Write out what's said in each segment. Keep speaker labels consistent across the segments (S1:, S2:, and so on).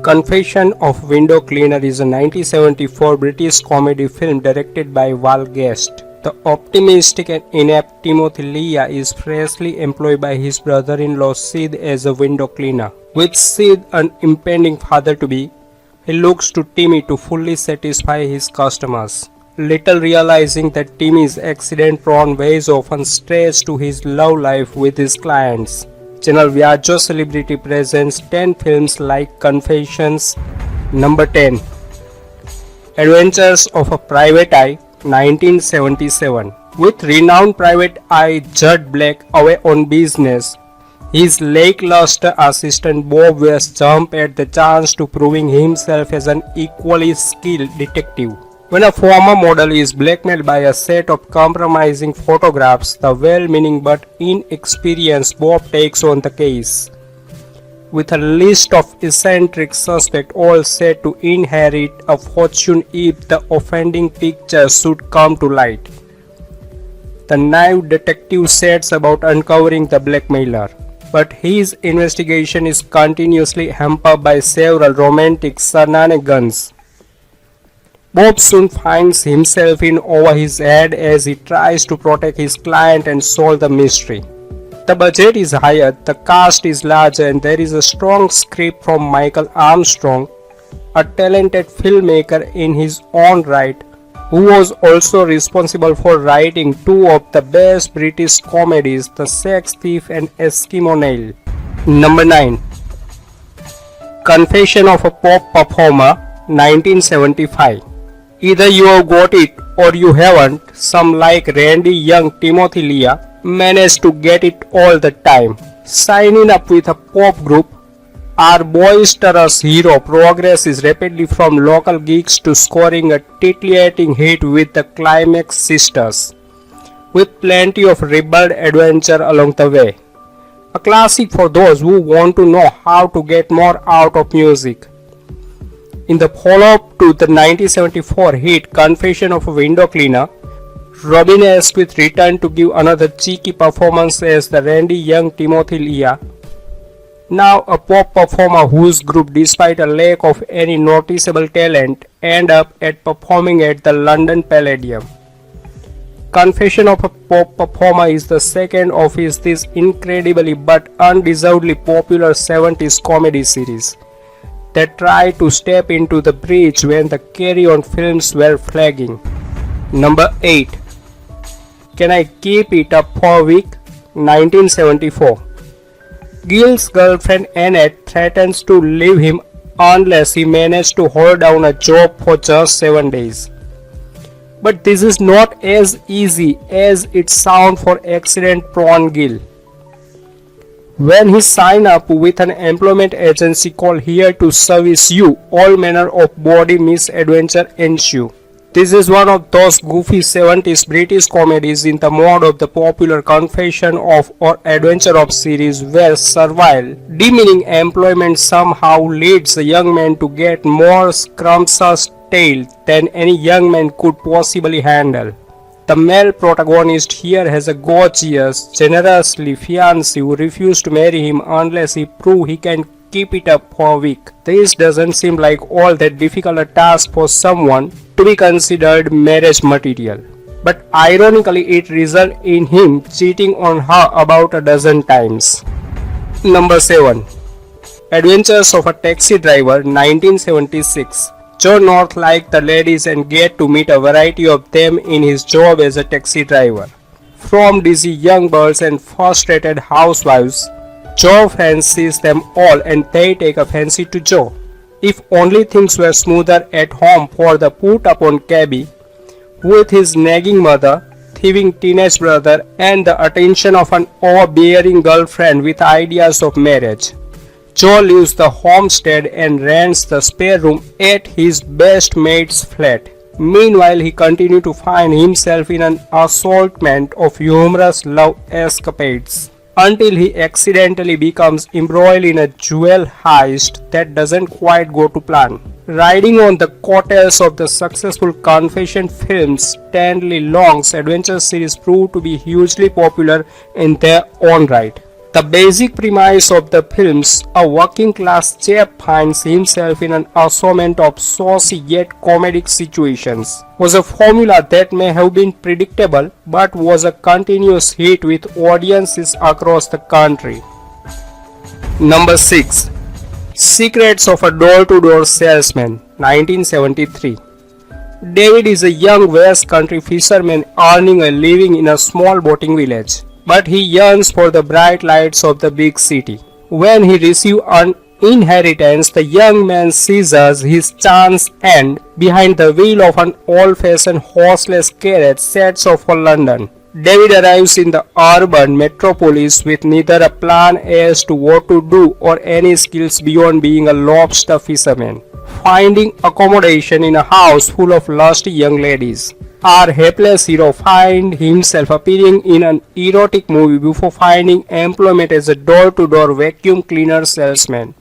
S1: Confession of Window Cleaner is a 1974 British comedy film directed by Val Guest. The optimistic and inept Timothy Leah is freshly employed by his brother-in-law Sid as a window cleaner. With Sid an impending father-to-be, he looks to Timmy to fully satisfy his customers, little realizing that Timmy's accident-prone ways often strays to his love life with his clients. Channel Viaggio Celebrity presents 10 films like Confessions. Number 10. Adventures of a Private Eye, 1977. With renowned private eye Judd Black away on business, his lackluster assistant Bob West jumped at the chance to proving himself as an equally skilled detective. When a former model is blackmailed by a set of compromising photographs, the well-meaning but inexperienced Bob takes on the case. With a list of eccentric suspects all set to inherit a fortune if the offending pictures should come to light, the naive detective sets about uncovering the blackmailer. But his investigation is continuously hampered by several romantic shenanigans. Bob soon finds himself in over his head as he tries to protect his client and solve the mystery. The budget is higher, the cast is larger, and there is a strong script from Michael Armstrong, a talented filmmaker in his own right, who was also responsible for writing two of the best British comedies, The Sex Thief and Eskimo Nail. Number 9. Confession of a Pop Performer, 1975. Either you have got it or you haven't. Some like Randy Young, Timothy Leah manage to get it all the time. Signing up with a pop group, our boisterous hero progresses rapidly from local gigs to scoring a titillating hit with the Climax Sisters, with plenty of ribald adventure along the way. A classic for those who want to know how to get more out of music. In the follow-up to the 1974 hit Confession of a Window Cleaner, Robin Asquith returned to give another cheeky performance as the Randy Young Timothy Leah, now a pop performer whose group, despite a lack of any noticeable talent, end up at performing at the London Palladium. Confession of a Pop Performer is the second of this incredibly but undeservedly popular 70s comedy series that tried to step into the breach when the carry-on films were flagging. Number 8. Can I Keep It Up for a Week? 1974. Gil's girlfriend Annette threatens to leave him unless he manages to hold down a job for just 7 days. But this is not as easy as it sounds for accident-prone Gil. When he signed up with an employment agency called Here to Service You, all manner of body misadventure ensue. This is one of those goofy 70s British comedies in the mode of the popular Confession of or Adventure of series, where servile, demeaning employment somehow leads a young man to get more scrumptious tale than any young man could possibly handle. The male protagonist here has a gorgeous, generously fiancée who refuses to marry him unless he proves he can keep it up for a week. This doesn't seem like all that difficult a task for someone to be considered marriage material. But ironically, it results in him cheating on her about a dozen times. Number 7. Adventures of a Taxi Driver, 1976. Joe North liked the ladies and get to meet a variety of them in his job as a taxi driver. From dizzy young birds and frustrated housewives, Joe fancies them all and they take a fancy to Joe. If only things were smoother at home for the put-upon cabbie, with his nagging mother, thieving teenage brother, and the attention of an overbearing girlfriend with ideas of marriage. Joe leaves the homestead and rents the spare room at his best mate's flat. Meanwhile, he continues to find himself in an assortment of humorous love escapades until he accidentally becomes embroiled in a jewel heist that doesn't quite go to plan. Riding on the coattails of the successful Confession films, Stanley Long's adventure series proved to be hugely popular in their own right. The basic premise of the films, a working class chap finds himself in an assortment of saucy yet comedic situations, was a formula that may have been predictable but was a continuous hit with audiences across the country. Number 6. Secrets of a Door-to-Door Salesman, 1973. David is a young West Country fisherman earning a living in a small boating village, but he yearns for the bright lights of the big city. When he receives an inheritance, the young man seizes his chance and, behind the wheel of an old-fashioned horseless carriage, sets off for London. David arrives in the urban metropolis with neither a plan as to what to do or any skills beyond being a lobster fisherman, finding accommodation in a house full of lusty young ladies. Our hapless hero finds himself appearing in an erotic movie before finding employment as a door-to-door vacuum cleaner salesman.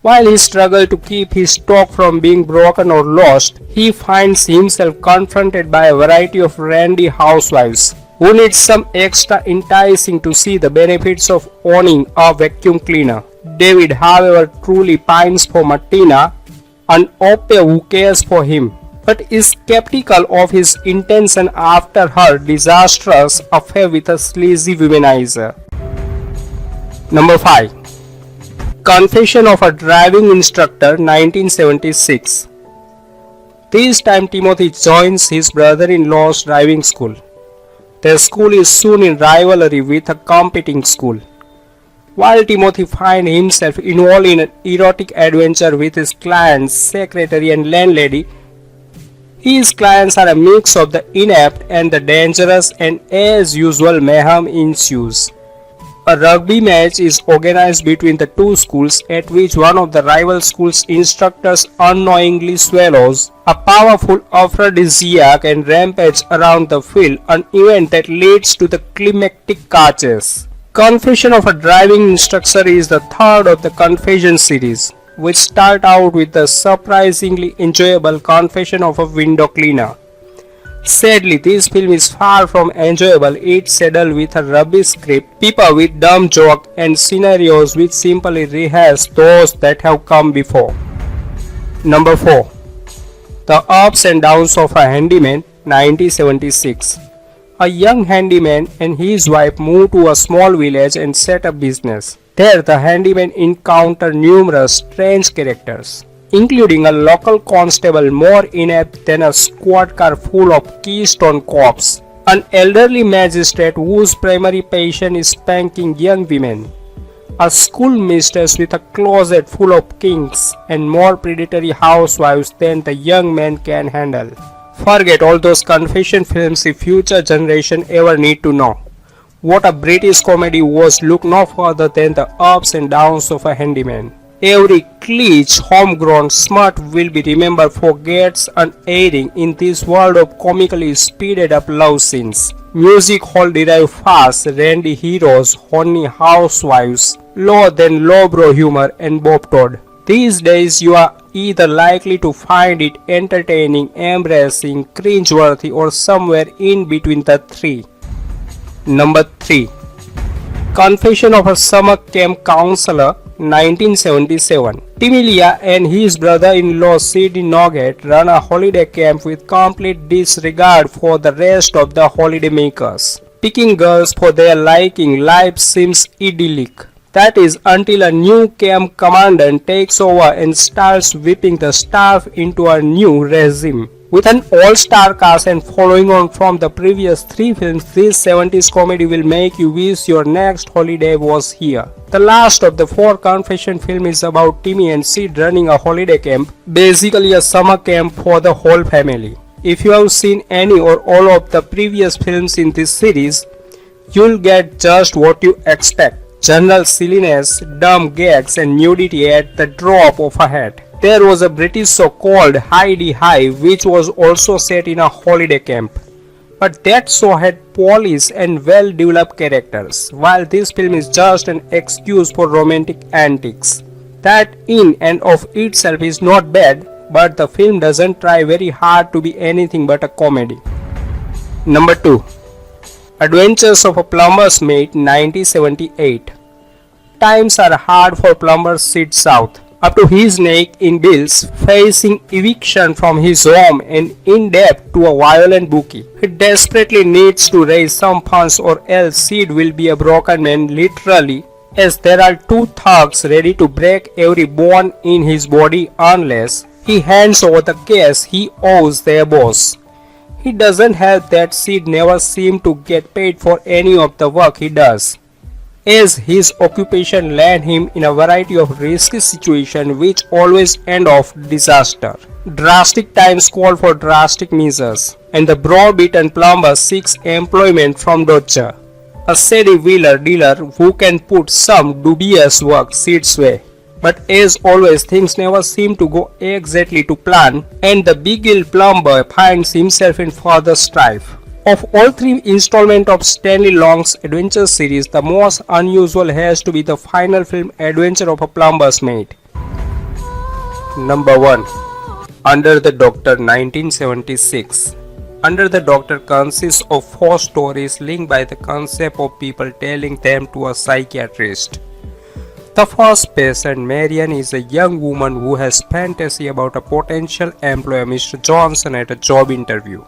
S1: While he struggles to keep his stock from being broken or lost, he finds himself confronted by a variety of randy housewives who need some extra enticing to see the benefits of owning a vacuum cleaner. David, however, truly pines for Martina, an au pair who cares for him, but is skeptical of his intention after her disastrous affair with a sleazy womanizer. Number 5. Confession of a Driving Instructor, 1976. This time Timothy joins his brother-in-law's driving school. Their school is soon in rivalry with a competing school. While Timothy finds himself involved in an erotic adventure with his client's secretary and landlady, his clients are a mix of the inept and the dangerous, and as usual mayhem ensues. A rugby match is organized between the two schools, at which one of the rival schools' instructors unknowingly swallows a powerful aphrodisiac and rampages around the field, an event that leads to the climactic car chase. Confession of a Driving Instructor is the third of the Confession series, which start out with the surprisingly enjoyable Confession of a Window Cleaner. Sadly, this film is far from enjoyable. It's saddled with a rubbish script, people with dumb jokes, and scenarios which simply rehash those that have come before. Number 4. The Ups and Downs of a Handyman, 1976. A young handyman and his wife move to a small village and set up business. There, the handyman encounters numerous strange characters, including a local constable more inept than a squad car full of Keystone cops, an elderly magistrate whose primary passion is spanking young women, a schoolmistress with a closet full of kinks, and more predatory housewives than the young man can handle. Forget all those confession films if future generation ever need to know what a British comedy was. Look no further than the ups and downs of a handyman. Every cliche homegrown smut will be remembered for gets unerring in this world of comically speeded up love scenes, music hall derived fast, randy heroes, horny housewives, low than lowbrow humor, and Bob Todd. These days you are either likely to find it entertaining, embarrassing, cringeworthy, or somewhere in between the three. Number 3. Confession of a Summer Camp Councillor, 1977. Timilia and his brother-in-law Sidney Nugget run a holiday camp with complete disregard for the rest of the holidaymakers. Picking girls for their liking, life seems idyllic. That is until a new camp commandant takes over and starts whipping the staff into a new regime. With an all-star cast and following on from the previous 3 films, this 70s comedy will make you wish your next holiday was here. The last of the 4 confession films is about Timmy and Sid running a holiday camp, basically a summer camp for the whole family. If you have seen any or all of the previous films in this series, you'll get just what you expect. General silliness, dumb gags, and nudity at the drop of a hat. There was a British show called Hi-de-Hi which was also set in a holiday camp. But that show had polished and well-developed characters, while this film is just an excuse for romantic antics. That in and of itself is not bad, but the film doesn't try very hard to be anything but a comedy. Number 2. Adventures of a Plumber's Mate 1978. Times are hard for Plumber Sid South. Up to his neck in bills, facing eviction from his home and in debt to a violent bookie. He desperately needs to raise some funds or else Sid will be a broken man literally, as there are two thugs ready to break every bone in his body unless he hands over the cash he owes their boss. He doesn't help that Sid never seems to get paid for any of the work he does, as his occupation land him in a variety of risky situations which always end of disaster. Drastic times call for drastic measures, and the brow-beaten plumber seeks employment from Dodger, a steady wheeler dealer who can put some dubious work Sid's way. But as always, things never seem to go exactly to plan, and the big-ill plumber finds himself in further strife. Of all three installments of Stanley Long's adventure series, the most unusual has to be the final film Adventure of a Plumber's Mate. Number 1. Under the Doctor 1976. Under the Doctor consists of 4 stories linked by the concept of people telling them to a psychiatrist. The first patient, Marian, is a young woman who has fantasy about a potential employer, Mr. Johnson, at a job interview.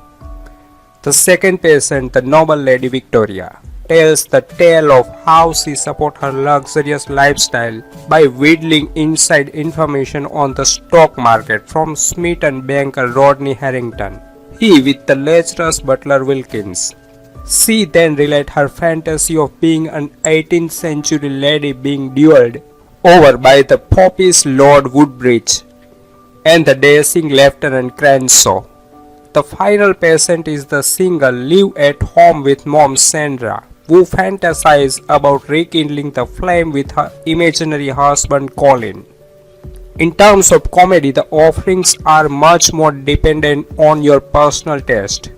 S1: The second patient, the noble Lady Victoria, tells the tale of how she supports her luxurious lifestyle by wheedling inside information on the stock market from smitten banker Rodney Harrington, he with the lecherous butler Wilkins. She then relates her fantasy of being an 18th century lady being duelled over by the foppish Lord Woodbridge and the dashing Lieutenant Crenshaw. The final patient is the single live at home with mom Sandra, who fantasizes about rekindling the flame with her imaginary husband Colin. In terms of comedy, the offerings are much more dependent on your personal taste.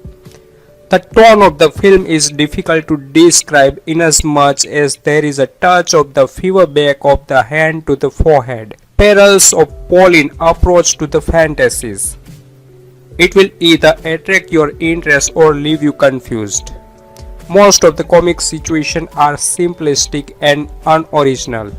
S1: The tone of the film is difficult to describe inasmuch as there is a touch of the fever back of the hand to the forehead, parallels of Pauline approach to the fantasies. It will either attract your interest or leave you confused. Most of the comic situations are simplistic and unoriginal.